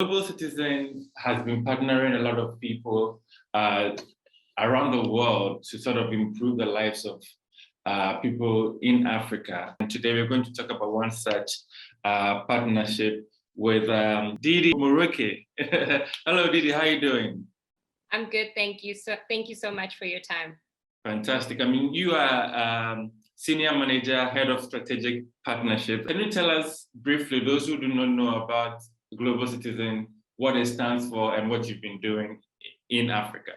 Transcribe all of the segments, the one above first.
Global Citizen has been partnering a lot of people around the world to sort of improve the lives of people in Africa. And today we're going to talk about one such partnership with Didi Muruke. Hello, Didi, how are you doing? I'm good, thank you. Thank you so much for your time. Fantastic. I mean, you are Senior Manager, Head of Strategic Partnership. Can you tell us briefly, those who do not know about Global Citizen, what it stands for and what you've been doing in Africa?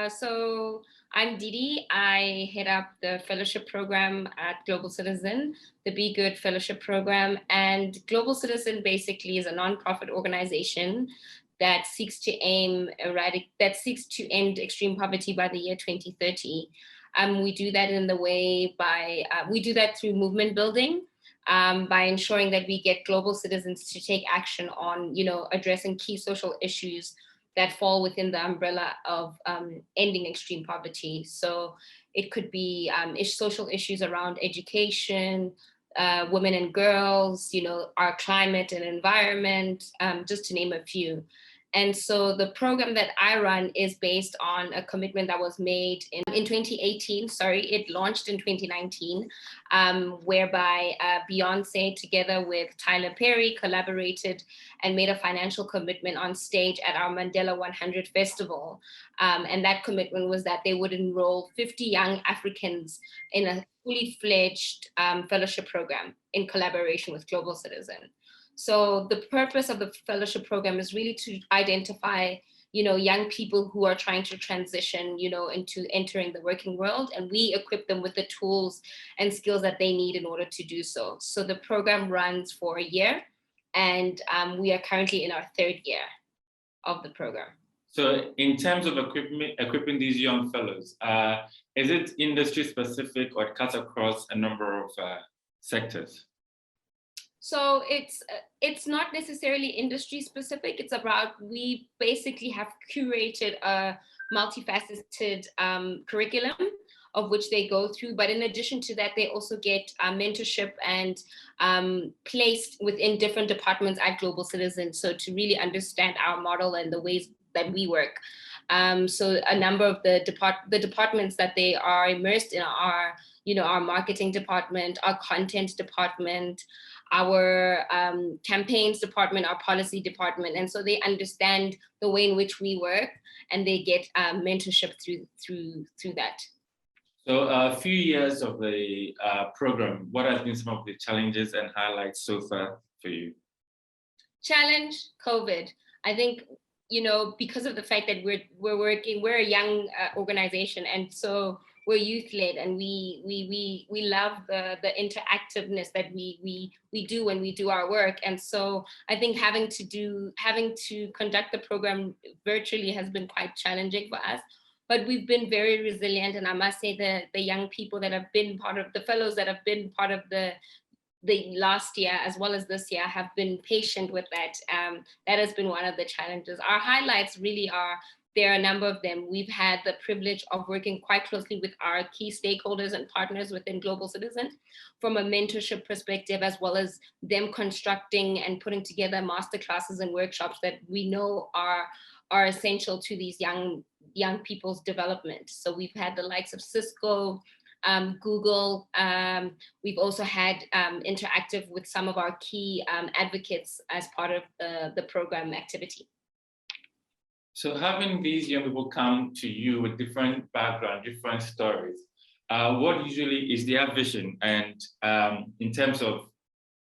So I'm Didi. I head up the fellowship program at Global Citizen, the BeyGOOD fellowship program. And Global Citizen basically is a nonprofit organization that seeks to end extreme poverty by the year 2030. We do that we do that through movement building, by ensuring that we get global citizens to take action on, addressing key social issues that fall within the umbrella of ending extreme poverty. So it could be social issues around education, women and girls, our climate and environment, just to name a few. And so the program that I run is based on a commitment that was made in 2018. It launched in 2019, whereby Beyonce, together with Tyler Perry, collaborated and made a financial commitment on stage at our Mandela 100 Festival. And that commitment was that they would enroll 50 young Africans in a fully fledged fellowship program in collaboration with Global Citizen. So the purpose of the fellowship program is really to identify, young people who are trying to transition, into entering the working world, and we equip them with the tools and skills that they need in order to do so. So the program runs for a year, and we are currently in our third year of the program. So in terms of equipping these young fellows, is it industry specific or it cuts across a number of sectors? So it's not necessarily industry specific. It's about, we basically have curated a multifaceted curriculum of which they go through. But in addition to that, they also get mentorship and placed within different departments at Global Citizen. So to really understand our model and the ways that we work. So a number of the departments that they are immersed in are, our marketing department, our content department, our campaigns department, our policy department. And so they understand the way in which we work, and they get mentorship through that. So a few years of the program, what has been some of the challenges and highlights so far for you? Challenge, COVID. I think, because of the fact that we're a young organization, and so we're youth-led, and we love the interactiveness that we do when we do our work. And so I think having to conduct the program virtually has been quite challenging for us. But we've been very resilient, and I must say that the young people that have been part of the fellows that have been part of the last year as well as this year have been patient with that. That has been one of the challenges. Our highlights really are, there are a number of them. We've had the privilege of working quite closely with our key stakeholders and partners within Global Citizen from a mentorship perspective, as well as them constructing and putting together masterclasses and workshops that we know are essential to these young people's development. So we've had the likes of Cisco, Google. We've also had interactive with some of our key advocates as part of the program activity. So having these young people come to you with different backgrounds, different stories, what usually is their vision? And in terms of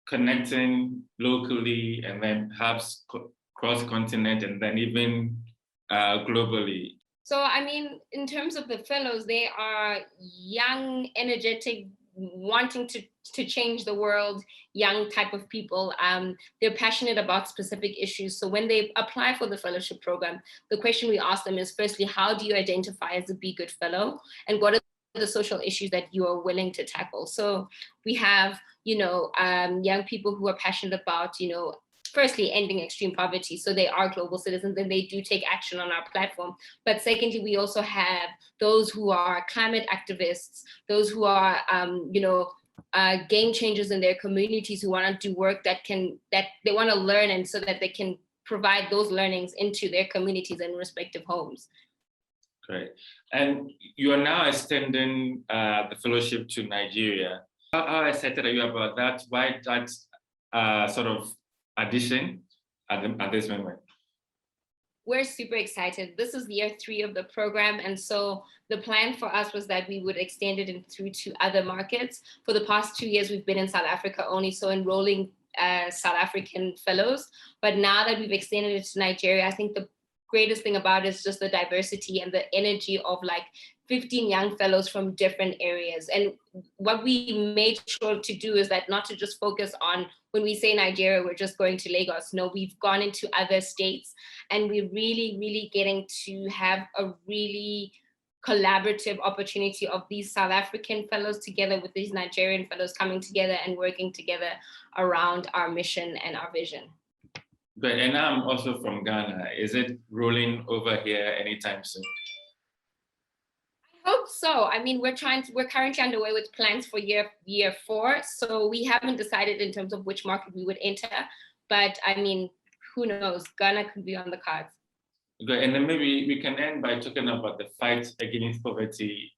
connecting locally and then perhaps cross-continent and then even globally? So, I mean, in terms of the fellows, they are young, energetic, wanting to change the world, young type of people. They're passionate about specific issues. So when they apply for the fellowship program, the question we ask them is, firstly, how do you identify as a BeyGOOD fellow? And what are the social issues that you are willing to tackle? So we have, young people who are passionate about, firstly, ending extreme poverty. So they are global citizens and they do take action on our platform. But secondly, we also have those who are climate activists, those who are, game changers in their communities, who want to do work that they want to learn, and so that they can provide those learnings into their communities and respective homes. Great. And you are now extending the fellowship to Nigeria. How excited are you about that? Why that sort of addition at this moment? We're super excited. This is year 3 of the program. And so the plan for us was that we would extend it through to other markets. For the past 2 years, we've been in South Africa only, so enrolling South African fellows. But now that we've extended it to Nigeria, I think the greatest thing about it is just the diversity and the energy of like 15 young fellows from different areas. And what we made sure to do is that not to just focus on, when we say Nigeria, we're just going to Lagos. No, we've gone into other states, and we're really getting to have a really collaborative opportunity of these South African fellows together with these Nigerian fellows coming together and working together around our mission and our vision. But and I'm also from Ghana. Is it rolling over here anytime soon? I hope so. I mean, we're currently underway with plans for year 4. So we haven't decided in terms of which market we would enter, but I mean, who knows? Ghana could be on the cards. Good. And then maybe we can end by talking about the fight against poverty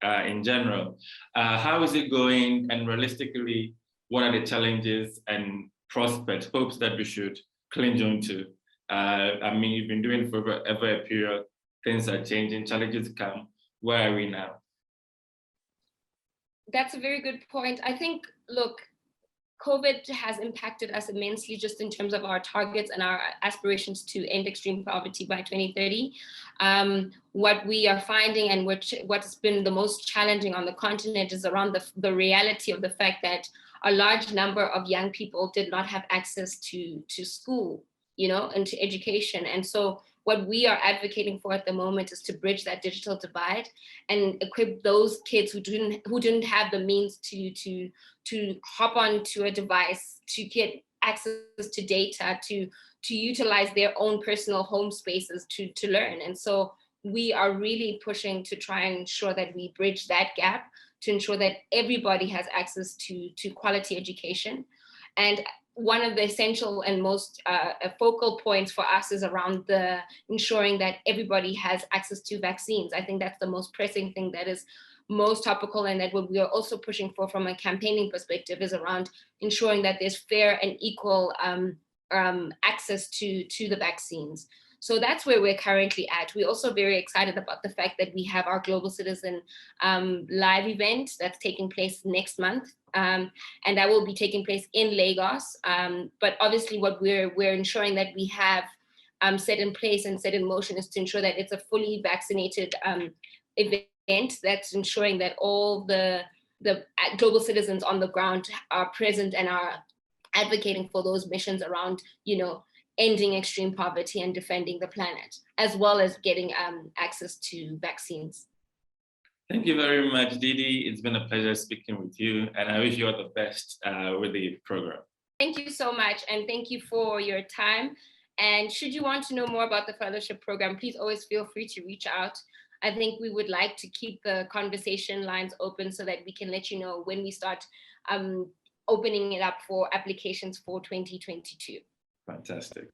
in general. How is it going? And realistically, what are the challenges and prospects, hopes that we should cling on to? I mean, you've been doing it for ever a period. Things are changing, challenges come. Where are we now? That's a very good point. I think, look, COVID has impacted us immensely just in terms of our targets and our aspirations to end extreme poverty by 2030. What we are finding and what's been the most challenging on the continent is around the reality of the fact that a large number of young people did not have access to school, and to education. And so what we are advocating for at the moment is to bridge that digital divide and equip those kids who didn't have the means to hop onto a device, to get access to data, to utilize their own personal home spaces to learn. And so we are really pushing to try and ensure that we bridge that gap, to ensure that everybody has access to quality education. And one of the essential and most focal points for us is around ensuring that everybody has access to vaccines. I think that's the most pressing thing that is most topical, and that what we are also pushing for from a campaigning perspective is around ensuring that there's fair and equal access to the vaccines. So that's where we're currently at. We're also very excited about the fact that we have our Global Citizen live event that's taking place next month. And that will be taking place in Lagos. But obviously what we're ensuring that we have set in place and set in motion is to ensure that it's a fully vaccinated event that's ensuring that all the global citizens on the ground are present and are advocating for those missions around, ending extreme poverty and defending the planet, as well as getting access to vaccines. Thank you very much, Didi. It's been a pleasure speaking with you, and I wish you all the best with the program. Thank you so much, and thank you for your time. And should you want to know more about the fellowship program, please always feel free to reach out. I think we would like to keep the conversation lines open so that we can let you know when we start opening it up for applications for 2022. Fantastic.